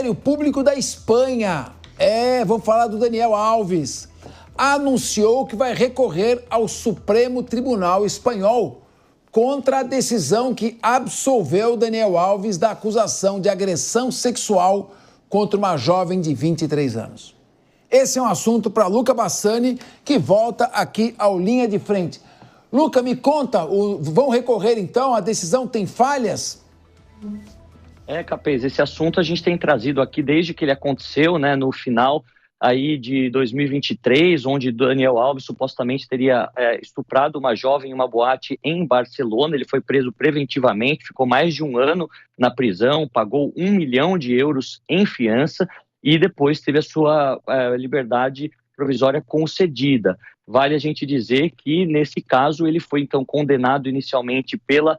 Ministério Público da Espanha, vamos falar do Daniel Alves, anunciou que vai recorrer ao Supremo Tribunal Espanhol contra a decisão que absolveu Daniel Alves da acusação de agressão sexual contra uma jovem de 23 anos. Esse é um assunto para Luca Bassani, que volta aqui ao Linha de Frente. Luca, me conta, vão recorrer então? A decisão tem falhas? Capês, esse assunto a gente tem trazido aqui desde que ele aconteceu, né, no final aí de 2023, onde Daniel Alves supostamente teria estuprado uma jovem em uma boate em Barcelona. Ele foi preso preventivamente, ficou mais de um ano na prisão, pagou 1 milhão de euros em fiança e depois teve a sua liberdade provisória concedida. Vale a gente dizer que, nesse caso, ele foi, então, condenado inicialmente pela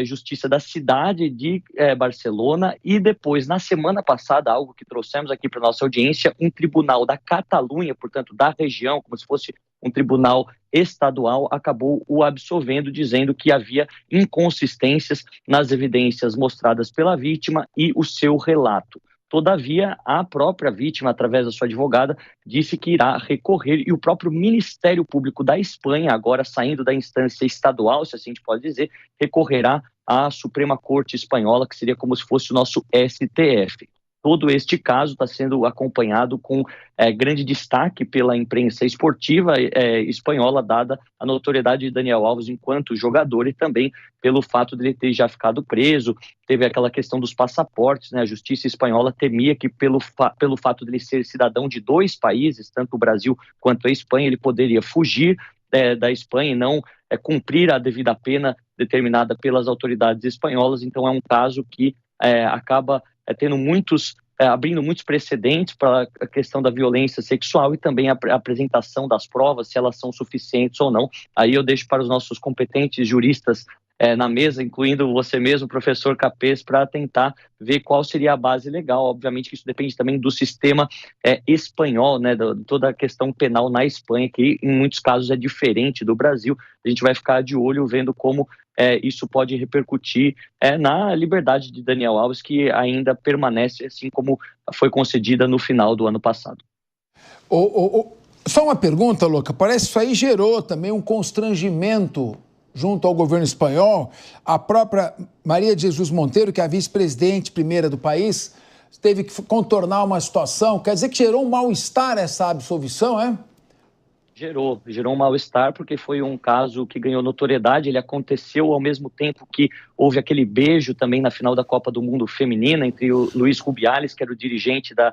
Justiça da cidade de Barcelona e depois, na semana passada, algo que trouxemos aqui para a nossa audiência, um tribunal da Catalunha, portanto, da região, como se fosse um tribunal estadual, acabou o absolvendo, dizendo que havia inconsistências nas evidências mostradas pela vítima e o seu relato. Todavia, a própria vítima, através da sua advogada, disse que irá recorrer e o próprio Ministério Público da Espanha, agora saindo da instância estadual, se assim a gente pode dizer, recorrerá à Suprema Corte Espanhola, que seria como se fosse o nosso STF. Todo este caso está sendo acompanhado com grande destaque pela imprensa esportiva espanhola, dada a notoriedade de Daniel Alves enquanto jogador e também pelo fato de ele ter já ficado preso. Teve aquela questão dos passaportes, né? A justiça espanhola temia que pelo fato de ele ser cidadão de 2 países, tanto o Brasil quanto a Espanha, ele poderia fugir da Espanha e não cumprir a devida pena determinada pelas autoridades espanholas. Então é um caso que acaba abrindo muitos precedentes para a questão da violência sexual e também a apresentação das provas, se elas são suficientes ou não. Aí eu deixo para os nossos competentes juristas na mesa, incluindo você mesmo, professor Capês, para tentar ver qual seria a base legal. Obviamente que isso depende também do sistema espanhol, né, toda a questão penal na Espanha, que em muitos casos é diferente do Brasil. A gente vai ficar de olho vendo como isso pode repercutir na liberdade de Daniel Alves, que ainda permanece assim como foi concedida no final do ano passado. Só uma pergunta, Luca, parece que isso aí gerou também um constrangimento junto ao governo espanhol. A própria Maria de Jesus Monteiro, que é a vice-presidente primeira do país, teve que contornar uma situação. Quer dizer que gerou um mal-estar essa absolvição, é? Gerou um mal-estar, porque foi um caso que ganhou notoriedade. Ele aconteceu ao mesmo tempo que houve aquele beijo também na final da Copa do Mundo feminina entre o Luís Rubiales, que era o dirigente da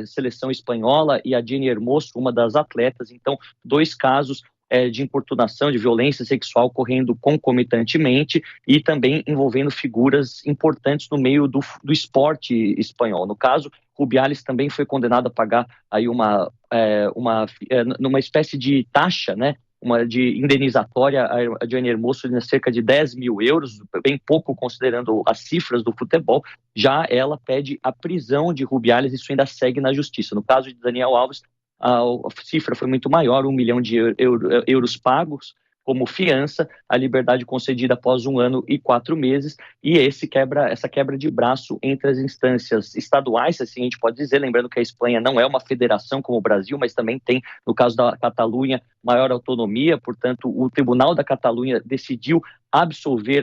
seleção espanhola, e a Jenni Hermoso, uma das atletas. Então, 2 casos de importunação, de violência sexual ocorrendo concomitantemente e também envolvendo figuras importantes no meio do esporte espanhol. No caso, Rubiales também foi condenado a pagar aí numa espécie de taxa, né, de indenizatória a Jenni Hermoso de cerca de 10 mil euros, bem pouco considerando as cifras do futebol. Já ela pede a prisão de Rubiales, isso ainda segue na justiça. No caso de Daniel Alves, a cifra foi muito maior, 1 milhão de euros pagos como fiança, a liberdade concedida após 1 ano e 4 meses, e essa quebra de braço entre as instâncias estaduais, assim a gente pode dizer, lembrando que a Espanha não é uma federação como o Brasil, mas também tem, no caso da Catalunha, maior autonomia. Portanto, o Tribunal da Catalunha decidiu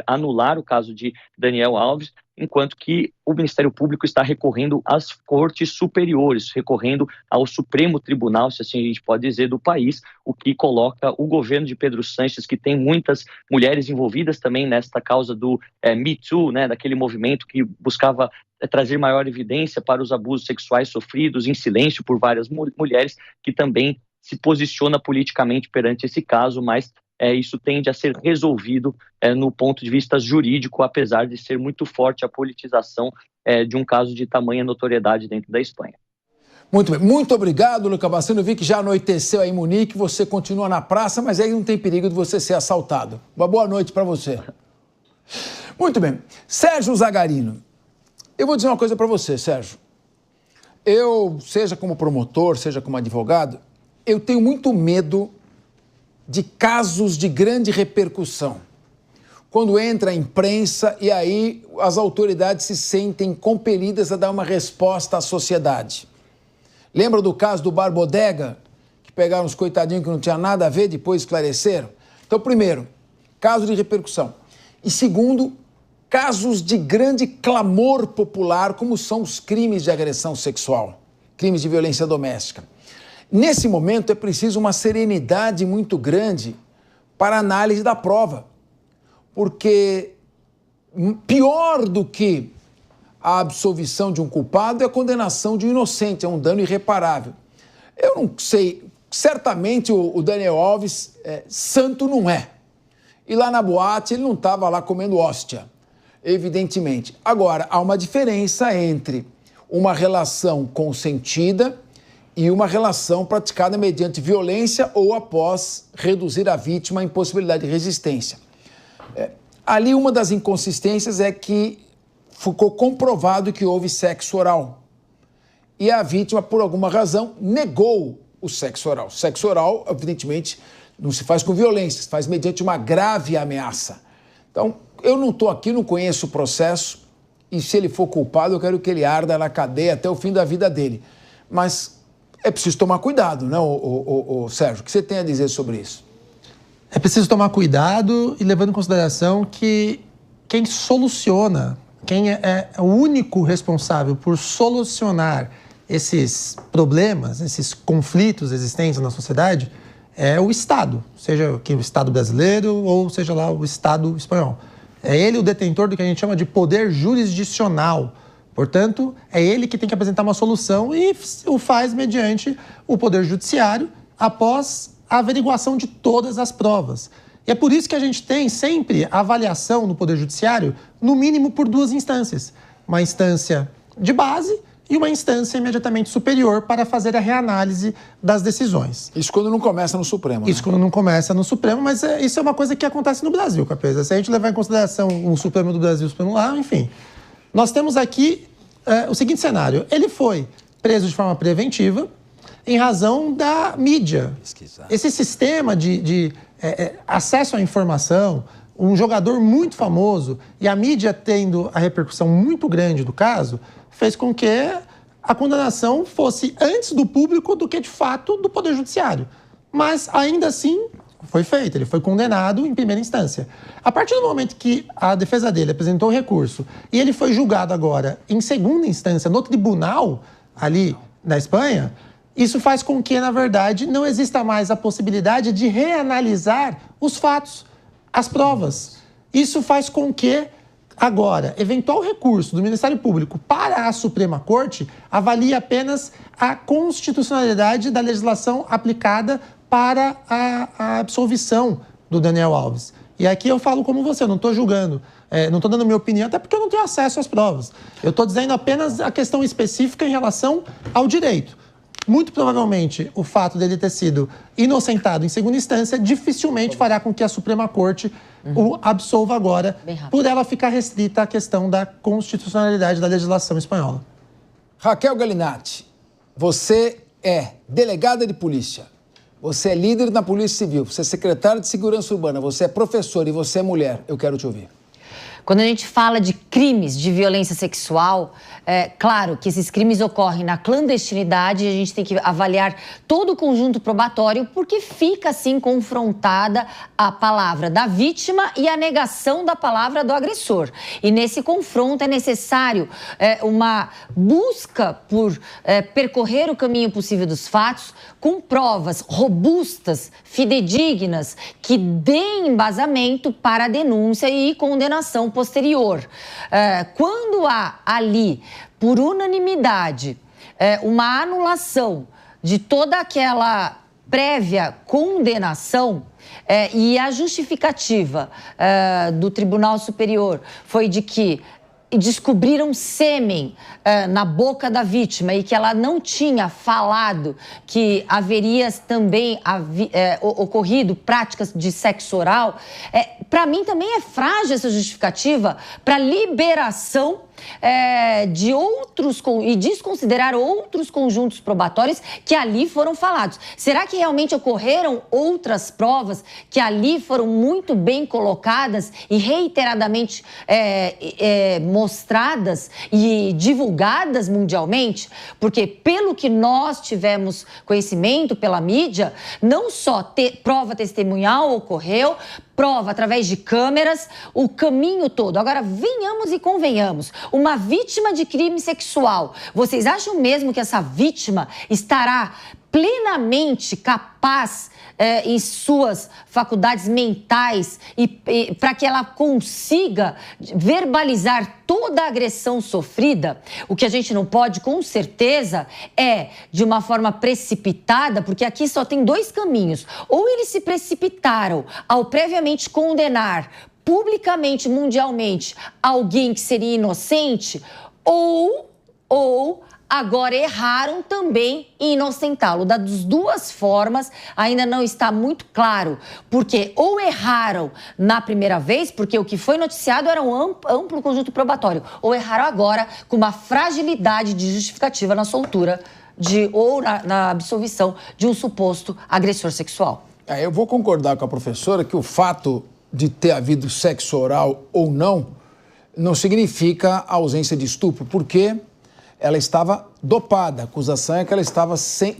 anular o caso de Daniel Alves, enquanto que o Ministério Público está recorrendo às cortes superiores, recorrendo ao Supremo Tribunal, se assim a gente pode dizer, do país, o que coloca o governo de Pedro Sánchez, que tem muitas mulheres envolvidas também nesta causa do Me Too, né, daquele movimento que buscava trazer maior evidência para os abusos sexuais sofridos em silêncio por várias mulheres, que também se posiciona politicamente perante esse caso, mas isso tende a ser resolvido no ponto de vista jurídico, apesar de ser muito forte a politização de um caso de tamanha notoriedade dentro da Espanha. Muito bem, muito obrigado, Luca Bassani. Eu vi que já anoiteceu aí em Munique, você continua na praça, mas aí não tem perigo de você ser assaltado. Uma boa noite para você. Muito bem, Sérgio Zagarino, eu vou dizer uma coisa para você, Sérgio. Eu, seja como promotor, seja como advogado, eu tenho muito medo de casos de grande repercussão. quando entra a imprensa e aí as autoridades se sentem compelidas a dar uma resposta à sociedade. Lembra do caso do Bar Bodega, que pegaram os coitadinhos que não tinha nada a ver, depois esclareceram? Então, primeiro, caso de repercussão. E segundo, casos de grande clamor popular, como são os crimes de agressão sexual, crimes de violência doméstica. Nesse momento é preciso uma serenidade muito grande para a análise da prova, porque pior do que a absolvição de um culpado é a condenação de um inocente, é um dano irreparável. Eu não sei, certamente o Daniel Alves santo não é. E lá na boate ele não estava lá comendo hóstia, evidentemente. Agora, há uma diferença entre uma relação consentida e uma relação praticada mediante violência ou após reduzir a vítima à impossibilidade de resistência. Ali uma das inconsistências é que ficou comprovado que houve sexo oral. E a vítima, por alguma razão, negou o sexo oral. Sexo oral, evidentemente, não se faz com violência, se faz mediante uma grave ameaça. Então, eu não estou aqui, não conheço o processo, e se ele for culpado, eu quero que ele arda na cadeia até o fim da vida dele. Mas é preciso tomar cuidado, né, Sérgio? O que você tem a dizer sobre isso? É preciso tomar cuidado e levando em consideração que quem soluciona, quem é o único responsável por solucionar esses problemas, esses conflitos existentes na sociedade, é o Estado, seja o Estado brasileiro ou seja lá o Estado espanhol. É ele o detentor do que a gente chama de poder jurisdicional. Portanto, é ele que tem que apresentar uma solução e o faz mediante o Poder Judiciário após a averiguação de todas as provas. E é por isso que a gente tem sempre a avaliação no Poder Judiciário, no mínimo por duas instâncias. Uma instância de base e uma instância imediatamente superior para fazer a reanálise das decisões. Isso quando não começa no Supremo, né? Isso quando não começa no Supremo, mas isso é uma coisa que acontece no Brasil, Capeza. Se a gente levar em consideração o Supremo do Brasil e o Supremo lá, enfim. Nós temos aqui o seguinte cenário. Ele foi preso de forma preventiva em razão da mídia. Esse sistema de acesso à informação, um jogador muito famoso e a mídia tendo a repercussão muito grande do caso, fez com que a condenação fosse antes do público do que, de fato, do Poder Judiciário. Mas, ainda assim, foi feito. Ele foi condenado em primeira instância. A partir do momento que a defesa dele apresentou o recurso e ele foi julgado agora em segunda instância no tribunal ali na Espanha, isso faz com que, na verdade, não exista mais a possibilidade de reanalisar os fatos, as provas. Isso faz com que, agora, eventual recurso do Ministério Público para a Suprema Corte avalie apenas a constitucionalidade da legislação aplicada para a absolvição do Daniel Alves. E aqui eu falo como você, eu não estou julgando, não estou dando minha opinião, até porque eu não tenho acesso às provas. Eu estou dizendo apenas a questão específica em relação ao direito. Muito provavelmente, o fato dele ter sido inocentado em segunda instância dificilmente fará com que a Suprema Corte o absolva agora, por ela ficar restrita à questão da constitucionalidade da legislação espanhola. Raquel Galinatti, você é delegada de polícia, você é líder na Polícia Civil, você é secretária de Segurança Urbana, você é professora e você é mulher. Eu quero te ouvir. Quando a gente fala de crimes de violência sexual, é claro que esses crimes ocorrem na clandestinidade e a gente tem que avaliar todo o conjunto probatório porque fica, assim, confrontada a palavra da vítima e a negação da palavra do agressor. E nesse confronto é necessário uma busca por percorrer o caminho possível dos fatos com provas robustas, fidedignas, que deem embasamento para a denúncia e condenação posterior. Quando há ali, por unanimidade, uma anulação de toda aquela prévia condenação e a justificativa do Tribunal Superior foi de que descobriram sêmen na boca da vítima e que ela não tinha falado que haveria também ocorrido práticas de sexo oral, para mim também é frágil essa justificativa para liberação de outros e desconsiderar outros conjuntos probatórios que ali foram falados. Será que realmente ocorreram outras provas que ali foram muito bem colocadas e reiteradamente mostradas e divulgadas mundialmente? Porque, pelo que nós tivemos conhecimento pela mídia, não só prova testemunhal ocorreu, prova através de câmeras, o caminho todo. Agora, venhamos e convenhamos, uma vítima de crime sexual, vocês acham mesmo que essa vítima estará plenamente capaz em suas faculdades mentais e para que ela consiga verbalizar toda a agressão sofrida? O que a gente não pode, com certeza, é de uma forma precipitada, porque aqui só tem dois caminhos. Ou eles se precipitaram ao previamente condenar publicamente, mundialmente, alguém que seria inocente, ou agora erraram também em inocentá-lo. Das duas formas, ainda não está muito claro, porque ou erraram na primeira vez, porque o que foi noticiado era um amplo conjunto probatório, ou erraram agora com uma fragilidade de justificativa na soltura ou na absolvição de um suposto agressor sexual. Eu vou concordar com a professora que o fato de ter havido sexo oral ou não significa a ausência de estupro, porque ela estava dopada. A acusação é que ela estava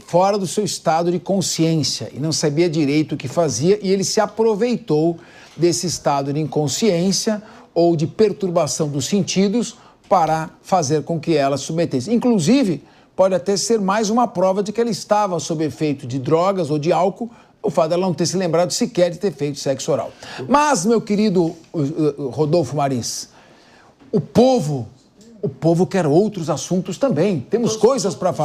fora do seu estado de consciência e não sabia direito o que fazia, e ele se aproveitou desse estado de inconsciência ou de perturbação dos sentidos para fazer com que ela se submetesse. Inclusive, pode até ser mais uma prova de que ela estava sob efeito de drogas ou de álcool, o fato dela não ter se lembrado sequer de ter feito sexo oral. Mas, meu querido Rodolfo Marins, o povo quer outros assuntos também. Temos coisas para falar.